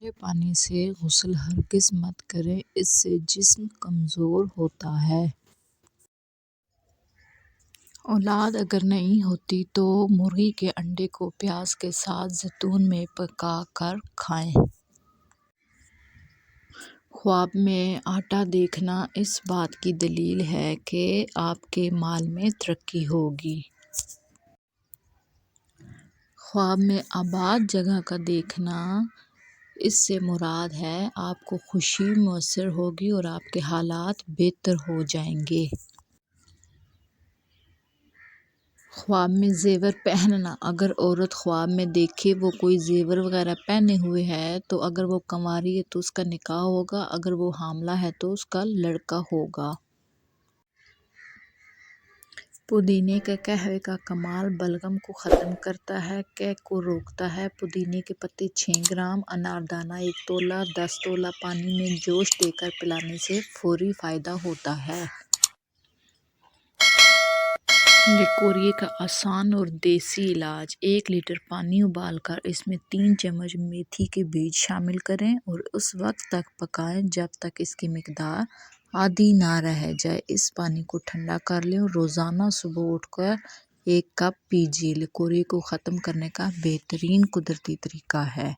ٹھنڈے پانی سے غسل ہرگز مت کریں، اس سے جسم کمزور ہوتا ہے۔ اولاد اگر نہیں ہوتی تو مرغی کے انڈے کو پیاز کے ساتھ زیتون میں پکا کر کھائیں۔ خواب میں آٹا دیکھنا اس بات کی دلیل ہے کہ آپ کے مال میں ترقی ہوگی۔ خواب میں آباد جگہ کا دیکھنا، اس سے مراد ہے آپ کو خوشی میسر ہوگی اور آپ کے حالات بہتر ہو جائیں گے۔ خواب میں زیور پہننا، اگر عورت خواب میں دیکھے وہ کوئی زیور وغیرہ پہنے ہوئے ہے تو اگر وہ کنواری ہے تو اس کا نکاح ہوگا، اگر وہ حاملہ ہے تو اس کا لڑکا ہوگا۔ پودینے کے قہوے کا کمال بلغم کو ختم کرتا ہے، قے کو روکتا ہے۔ پودینے کے پتے 6 گرام، اناردانہ 1 تولہ، 10 تولہ پانی میں جوش دے کر پلانے سے فوری فائدہ ہوتا ہے۔ لیکوریا کا آسان اور دیسی علاج: 1 لیٹر پانی ابال کر اس میں 3 چمچ میتھی کے بیج شامل کریں اور اس وقت تک پکائیں جب تک اس کی مقدار آدھی نہ رہ جائے۔ اس پانی کو ٹھنڈا کر لیں اور روزانہ صبح اٹھ کر 1 کپ پیجیے۔ لیکوریا کو ختم کرنے کا بہترین قدرتی طریقہ ہے۔